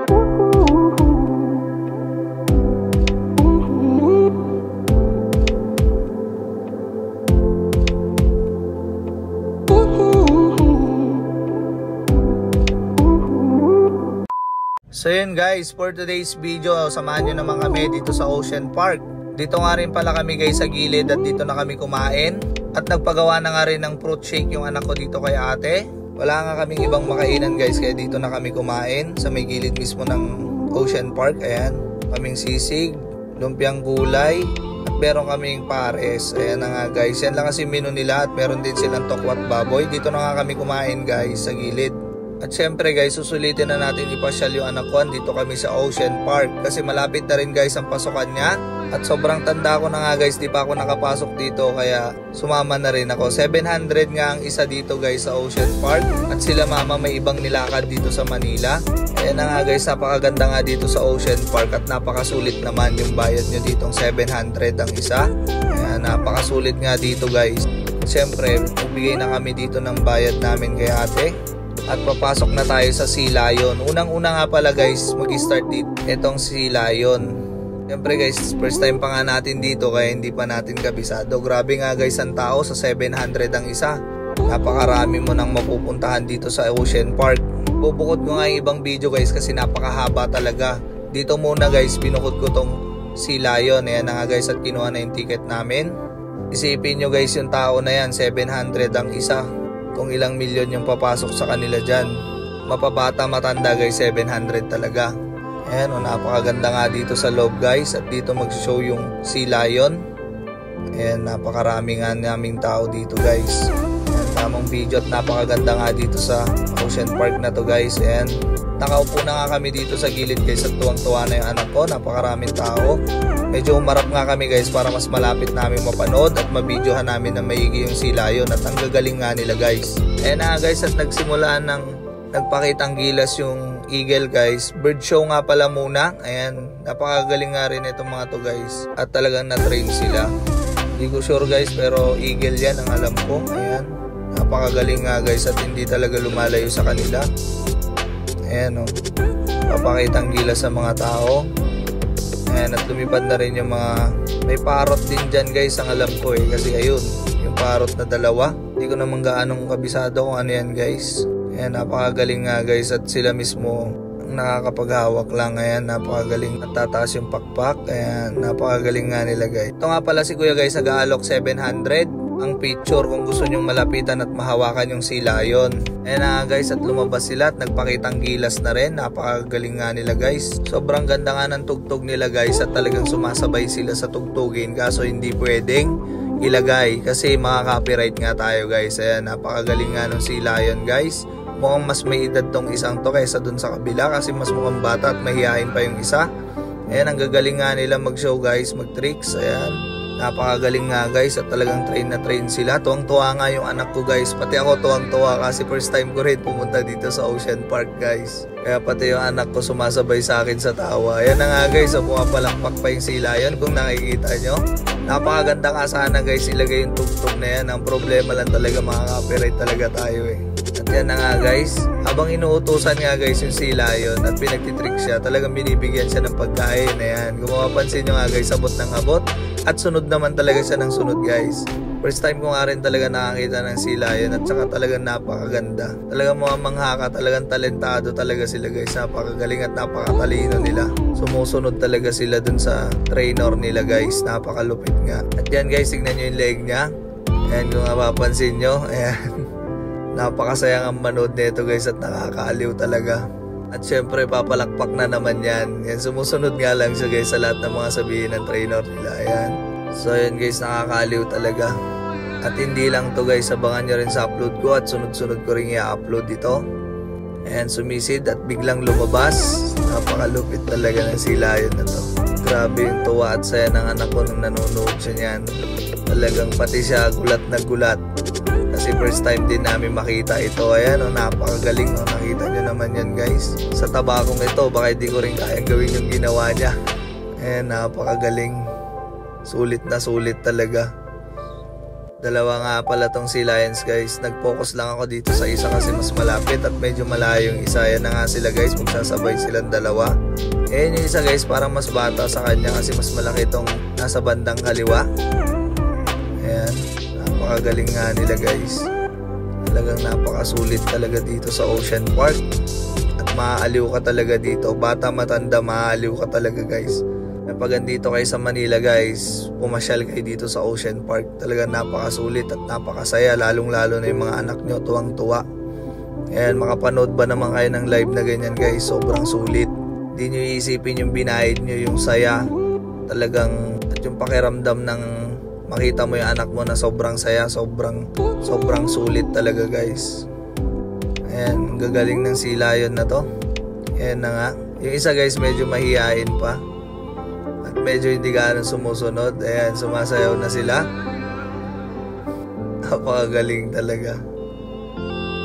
So yun guys, for today's video, samahan nyo naman kami dito sa Ocean Park. Dito nga rin pala kami guys sa gilid at dito na kami kumain. At nagpagawa na nga rin ng fruit shake yung anak ko dito kay ate. Wala nga kaming ibang makainan guys, kaya dito na kami kumain sa may gilid mismo ng Ocean Park. Ayan, kaming sisig, lumpiang gulay, at meron kaming pares. Ayan na nga guys, yan lang kasi menu nila at meron din silang tokwat baboy. Dito na nga kami kumain guys sa gilid. At syempre guys, susulitin na natin ipasyal yung anak ko. Dito kami sa Ocean Park kasi malapit na rin guys ang pasukan niya. At sobrang tanda ko na nga guys, di pa ako nakapasok dito kaya sumama na rin ako. 700 nga ang isa dito guys sa Ocean Park. At sila mama may ibang nilakad dito sa Manila. Ayan na nga guys, napakaganda nga dito sa Ocean Park at napakasulit naman yung bayad nyo ditong 700 ang isa. Ayan, napakasulit nga dito guys. Syempre, bibigay na kami dito ng bayad namin kay ate. At papasok na tayo sa Sea Lion. Unang-una nga pala guys, mag-start dito itong Sea Lion. Siyempre guys, first time pa nga natin dito kaya hindi pa natin kabisado. Grabe nga guys ang tao, sa 700 ang isa. Napakarami mo nang mapupuntahan dito sa Ocean Park. Bubukod ko nga yung ibang video guys kasi napakahaba talaga. Dito muna guys, binukod ko tong Sea Lion. Ayan na nga guys at kinuha na yung ticket namin. Isipin nyo guys, yung tao na yan, 700 ang isa. Kung ilang milyon yung papasok sa kanila dyan. Mapabata matanda guys, 700 talaga. Ayan, napakaganda nga dito sa loob guys. At dito mag-show yung Sea Lion. Ayan, napakarami nga naming tao dito guys. Ayan, tamang video at napakaganda nga dito sa Ocean Park na to guys. Ayan, nakaupo na nga kami dito sa gilid guys at tuwang-tuwa na yung anak ko. Napakaraming tao. Medyo umarap nga kami guys para mas malapit namin mapanood at mabidyohan namin na maigi yung Sea Lion at ang gagaling nga nila guys. Ayan na guys at nagsimulaan ng nagpakitang gilas yung eagle guys. Bird show nga pala muna. Ayan, napakagaling nga rin itong mga to guys at talagang na-train sila. Hindi ko sure guys pero eagle yan ang alam ko. Ayan, napakagaling nga guys at hindi talaga lumalayo sa kanila. Ayan o, papakitang gilas sa mga tao. Ayan, at lumipad na rin yung mga may parrot din dyan guys ang alam ko kasi ayun yung parrot na dalawa, hindi ko naman gaanong kabisado kung ano yan guys. Ayan, napakagaling nga guys at sila mismo ang nakakapaghawak lang. Ayan, napakagaling at tataas yung pakpak. Ayan, napakagaling nga nila guys. Ito nga pala si kuya guys, nag-aalok 700 ang picture kung gusto nyong malapitan at mahawakan yung Sea Lion. Ayan na guys at lumabas sila at nagpakitang gilas na rin. Napakagaling nga nila guys. Sobrang ganda nga ng tugtog nila guys at talagang sumasabay sila sa tugtugin kaso hindi pwedeng ilagay kasi makaka-copyright nga tayo guys. Ayan, napakagaling nga ng Sea Lion guys. Mukhang mas may edad tong isang to kaysa dun sa kabila kasi mas mukhang bata at mahihain pa yung isa. Ayan, ang gagaling nga nila mag-show guys, mag-tricks. Ayan, napakagaling nga guys at talagang train na train sila. Tuwang-tuwa nga yung anak ko guys. Pati ako tuwang-tuwa kasi first time ko rin pumunta dito sa Ocean Park guys. Kaya pati yung anak ko sumasabay sa akin sa tawa. Ayan na nga guys, pumapalakpak pa yung Sea Lion kung nakikita nyo. Napakaganda nga sana guys ilagay yung tugtog na yan. Ang problema lang talaga makaka-copyright talaga tayo At yan na nga guys, habang inuutusan nga guys yung Sea Lion at pinagtitrick siya, talagang binibigyan siya ng pagkain. Ayan, kung mapapansin nyo nga guys, abot ng abot. At sunod naman talaga siya ng sunod guys. First time ko nga rin talaga nakakita ng Sea Lion at saka talagang napakaganda. Talagang mga manghaka, talagang talentado talaga sila guys. Napakagaling at napakatalino nila. Sumusunod talaga sila dun sa trainer nila guys. Napakalupit nga. At yan guys, tignan nyo yung leg niya. Ayan kung mapapansin nyo. Ayan. Napakasayang ang manood nito guys at nakakaaliw talaga. At syempre papalakpak na naman yan. Yan, sumusunod nga lang siya guys sa lahat ng mga sabihin ng trainer nila. Ayan. So yan guys, nakakaaliw talaga. At hindi lang to guys, abangan nyo rin sa upload ko at sunod-sunod ko rin i-upload ito. Ayan, sumisid at biglang lumabas. Napakalupit talaga ng Sea Lion na to. Grabe yung tuwa at saya ng anak ko nung nanonood siya niyan. Talagang pati siya gulat na gulat. Kasi first time din namin makita ito. Ayan o, napakagaling o. Nakita nyo naman yan guys. Sa tabakong ito, baka hindi ko rin kayang gawin yung ginawa niya. Ayan, napakagaling. Sulit na sulit talaga. Dalawa nga pala tong Sea Lions guys. Nag-focus lang ako dito sa isa kasi mas malapit at medyo malayo yung isa. Yan na nga sila guys, magsasabay silang dalawa. Yung isa guys parang mas bata sa kanya kasi mas malaki tong nasa bandang kaliwa. Ayan, napakagaling nga nila guys. Talagang napakasulit talaga dito sa Ocean Park. At maaaliw ka talaga dito. Bata matanda, maaaliw ka talaga guys. Pag andito kayo sa Manila guys, pumasyal kayo dito sa Ocean Park. Talagang napakasulit at napakasaya. Lalong lalo na yung mga anak nyo, tuwang-tuwa. Ayan, makapanood ba naman kayo ng live na ganyan guys? Sobrang sulit. Hindi nyo iisipin yung binayad nyo, yung saya. Talagang, at yung pakiramdam ng makita mo yung anak mo na sobrang saya, sobrang sulit talaga guys. Ayan, gagaling ng Sea Lion na to. Ayan na nga. Yung isa guys medyo mahihain pa. At medyo hindi gaano sumusunod. Ayan, sumasayaw na sila. Napakagaling talaga.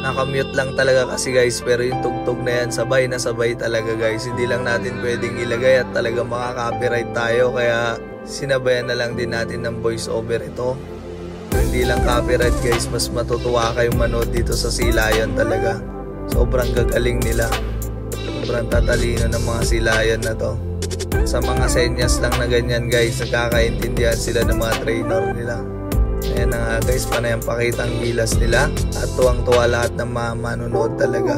Nakamute lang talaga kasi guys. Pero yung tugtog na yan, sabay na sabay talaga guys. Hindi lang natin pwedeng ilagay at talaga makaka-copyright tayo. Kaya sinabayan na lang din natin ng voice over ito. Hindi lang copyright guys, mas matutuwa kayong manood dito sa Sea Lion talaga. Sobrang gagaling nila. Sobrang tatalino ng mga Sea Lion na to. Sa mga senyas lang na ganyan guys, nagkakaintindihan sila ng mga trainer nila. Ayan na nga guys, panayang pakitang gilas nila. At tuwang-tuwa lahat ng manonood talaga.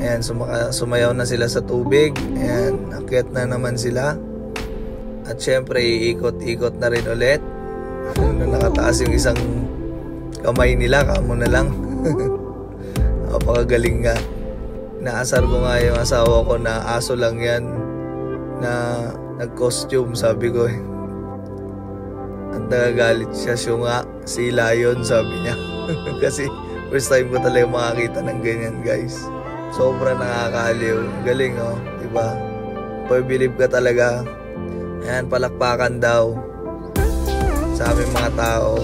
Ayan, sumayaw na sila sa tubig. Ayan, akyat na naman sila. At syempre, iikot-ikot na rin ulit. Nakataas yung isang kamay nila, kamo na lang. Napakagaling nga. Naasar ko nga yung asawa ko na aso lang yan na nag-costume, sabi ko eh. At nagagalit siya, siya nga, Sea Lion, sabi niya. Kasi first time ko talaga makakita ng ganyan guys. Sobrang nakakaaliw. Galing oh, diba? Pag-believe ka talaga. Ayan, palakpakan daw sa aming mga tao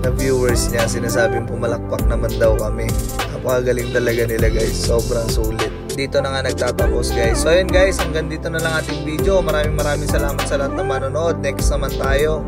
na viewers niya. Sinasabing pumalakpak naman daw kami. Napakagaling talaga nila guys. Sobrang sulit. Dito na nga nagtatapos guys. So ayun guys, hanggang dito na lang ating video. Maraming salamat sa lahat na manonood. Next naman tayo.